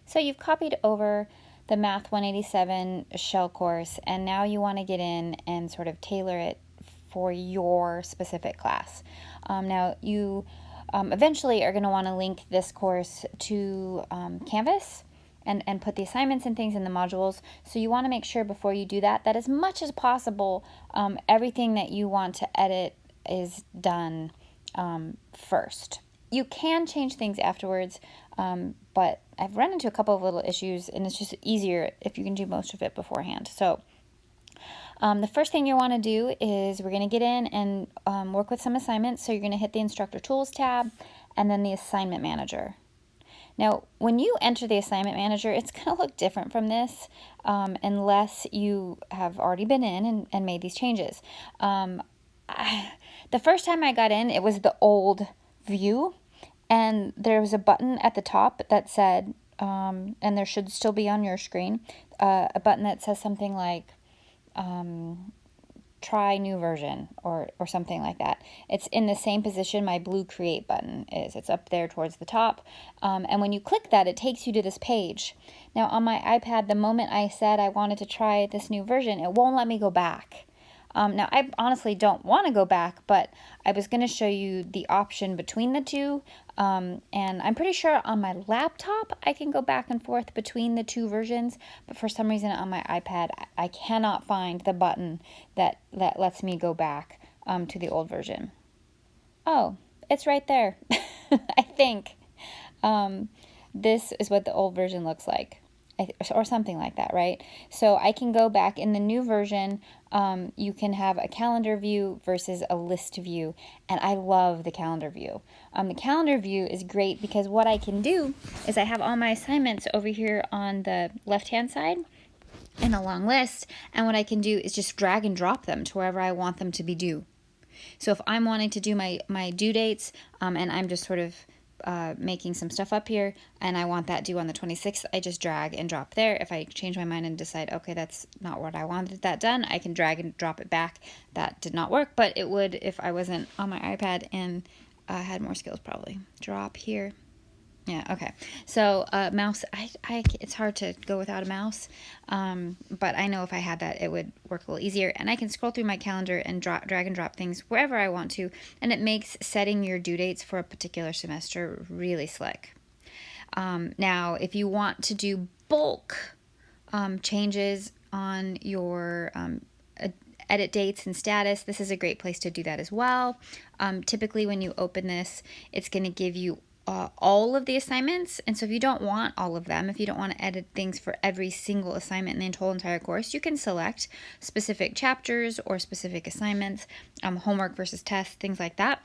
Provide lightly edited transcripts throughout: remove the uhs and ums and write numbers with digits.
So you've copied over the Math 187 shell course, and now you want to get in and sort of tailor it for your specific class. Now you eventually are going to want to link this course to Canvas and put the assignments and things in the modules. So you want to make sure before you do that, that as much as possible, everything that you want to edit is done first. You can change things afterwards, but I've run into a couple of little issues, and it's just easier if you can do most of it beforehand. So the first thing you want to do is we're going to get in and work with some assignments. So you're going to hit the Instructor Tools tab and then the Assignment Manager. Now, when you enter the Assignment Manager, it's going to look different from this unless you have already been in and made these changes. The first time I got in, it was the old view, and there was a button at the top that said, and there should still be on your screen, a button that says something like, try new version or something like that. It's in the same position my blue create button is. It's up there towards the top. And when you click that, it takes you to this page. Now on my iPad, the moment I said I wanted to try this new version, it won't let me go back. Now, I honestly don't want to go back, but I was going to show you the option between the two, and I'm pretty sure on my laptop I can go back and forth between the two versions, but for some reason on my iPad I cannot find the button that lets me go back to the old version. Oh, it's right there. I think this is what the old version looks like. Or something like that, right? So I can go back in the new version. You can have a calendar view versus a list view, and I love the calendar view. The calendar view is great because what I can do is I have all my assignments over here on the left-hand side in a long list, and what I can do is just drag and drop them to wherever I want them to be due. So if I'm wanting to do my due dates, and I'm just sort of making some stuff up here and I want that due on the 26th, I just drag and drop there. If I change my mind and decide, okay, that's not what I wanted that done, I can drag and drop it back. That did not work, but it would if I wasn't on my iPad and had more skills probably. Drop here. Yeah, okay. So mouse, it's hard to go without a mouse, but I know if I had that, it would work a little easier. And I can scroll through my calendar and drag and drop things wherever I want to, and it makes setting your due dates for a particular semester really slick. Now, if you want to do bulk changes on your edit dates and status, this is a great place to do that as well. Typically, when you open this, it's going to give you all of the assignments, and so if you don't want all of them, if you don't want to edit things for every single assignment in the whole entire course, you can select specific chapters or specific assignments, homework versus tests, things like that,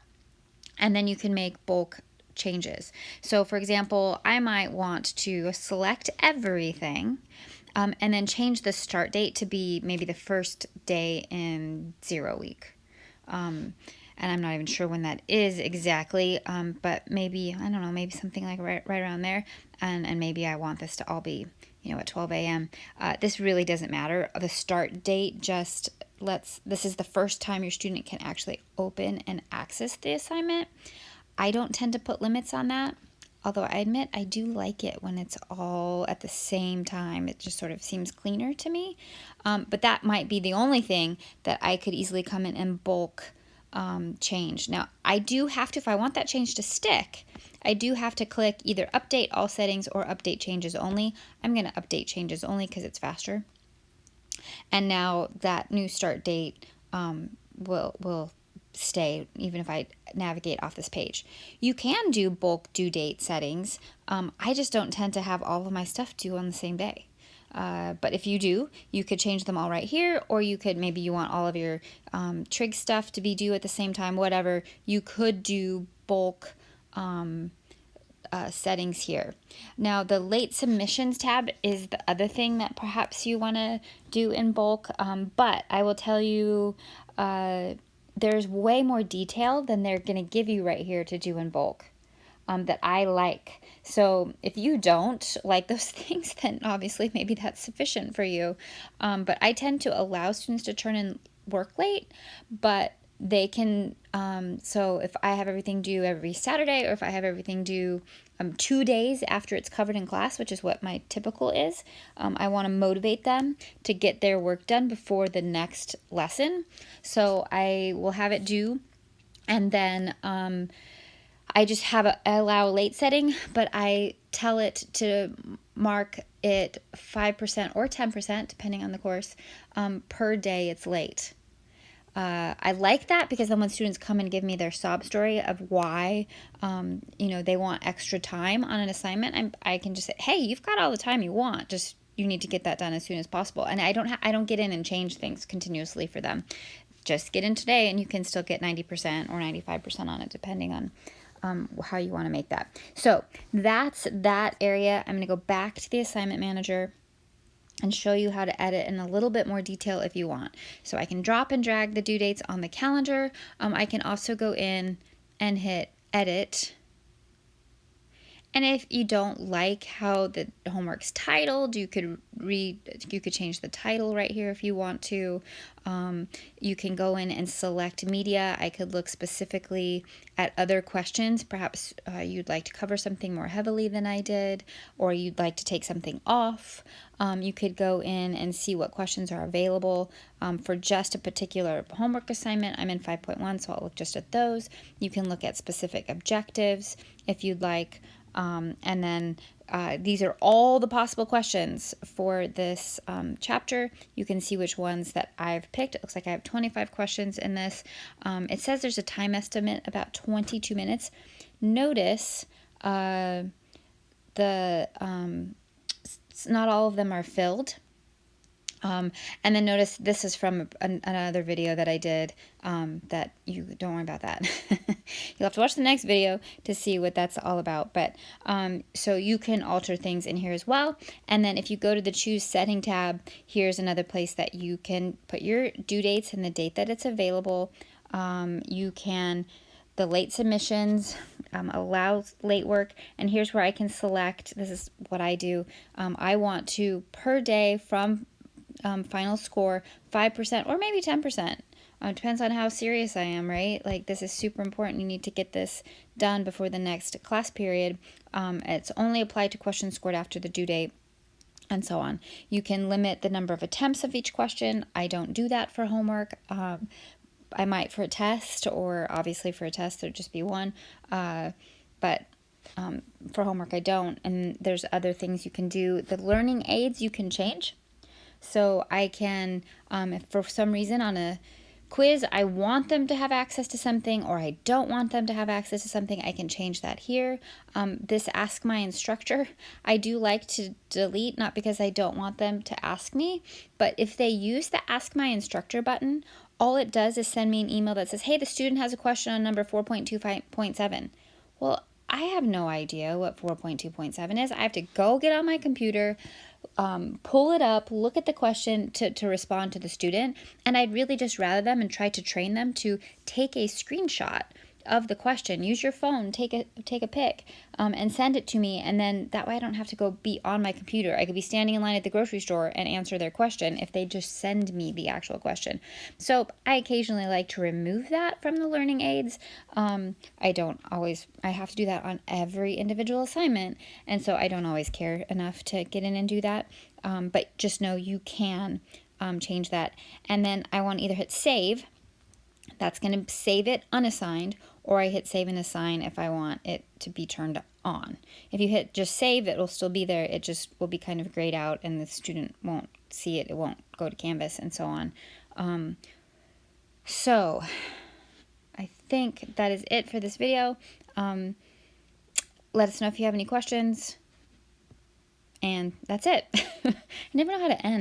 and then you can make bulk changes. So for example, I might want to select everything and then change the start date to be maybe the first day in 0 week. And I'm not even sure when that is exactly, but maybe, I don't know, maybe something like right around there, and maybe I want this to all be, at 12 a.m. This really doesn't matter. The start date just this is the first time your student can actually open and access the assignment. I don't tend to put limits on that, although I admit I do like it when it's all at the same time. It just sort of seems cleaner to me, but that might be the only thing that I could easily come in and bulk change. Now, I do have to, if I want that change to stick, I do have to click either update all settings or update changes only. I'm going to update changes only because it's faster. And now that new start date will stay even if I navigate off this page. You can do bulk due date settings. I just don't tend to have all of my stuff due on the same day. But if you do, you could change them all right here, or you could, maybe you want all of your trig stuff to be due at the same time, whatever. You could do bulk settings here. Now, the late submissions tab is the other thing that perhaps you want to do in bulk, but I will tell you there's way more detail than they're going to give you right here to do in bulk. That I like. So if you don't like those things, then obviously maybe that's sufficient for you. But I tend to allow students to turn in work late, but they can, so if I have everything due every Saturday, or if I have everything due 2 days after it's covered in class, which is what my typical is, I want to motivate them to get their work done before the next lesson. So I will have it due, and then I just have I allow a late setting, but I tell it to mark it 5% or 10%, depending on the course, per day it's late. I like that because then when students come and give me their sob story of why, they want extra time on an assignment, I can just say, hey, you've got all the time you want, just you need to get that done as soon as possible. And I don't get in and change things continuously for them. Just get in today and you can still get 90% or 95% on it, depending on how you want to make that. So that's that area. I'm going to go back to the assignment manager and show you how to edit in a little bit more detail if you want. So I can drop and drag the due dates on the calendar. I can also go in and hit edit. And if you don't like how the homework's titled, you could change the title right here if you want to. You can go in and select media. I could look specifically at other questions. Perhaps you'd like to cover something more heavily than I did, or you'd like to take something off. You could go in and see what questions are available for just a particular homework assignment. I'm in 5.1, so I'll look just at those. You can look at specific objectives if you'd like. And then these are all the possible questions for this chapter. You can see which ones that I've picked. It looks like I have 25 questions in this. It says there's a time estimate about 22 minutes. Notice not all of them are filled. And then notice this is from another video that I did, that you don't worry about that. You'll have to watch the next video to see what that's all about. But so you can alter things in here as well. And then if you go to the choose setting tab, here's another place that you can put your due dates and the date that it's available. You can the late submissions, allow late work, and here's where I can select, this is what I do, I want to per day from final score 5% or maybe 10%. Depends on how serious I am, right? Like, this is super important. You need to get this done before the next class period. It's only applied to questions scored after the due date, and so on. You can limit the number of attempts of each question. I don't do that for homework. I might for a test, or obviously for a test there'd just be one. But for homework I don't. And there's other things you can do. The learning aids you can change. So I can, if for some reason on a quiz I want them to have access to something, or I don't want them to have access to something, I can change that here. This Ask My Instructor, I do like to delete, not because I don't want them to ask me, but if they use the Ask My Instructor button, all it does is send me an email that says, hey, the student has a question on number 4.25.7. Well, I have no idea what 4.2.7 is. I have to go get on my computer, pull it up, look at the question to respond to the student, and I'd really just rather them and try to train them to take a screenshot of the question. Use your phone, take a pic, and send it to me, and then that way I don't have to go be on my computer. I could be standing in line at the grocery store and answer their question if they just send me the actual question. So I occasionally like to remove that from the learning aids. I don't always, I have to do that on every individual assignment, and so I don't always care enough to get in and do that. But just know you can change that. And then I want to either hit save. That's going to save it unassigned, or I hit save and assign if I want it to be turned on. If you hit just save, it will still be there. It just will be kind of grayed out and the student won't see it. It won't go to Canvas and so on. So I think that is it for this video. Let us know if you have any questions. And that's it. I never know how to end.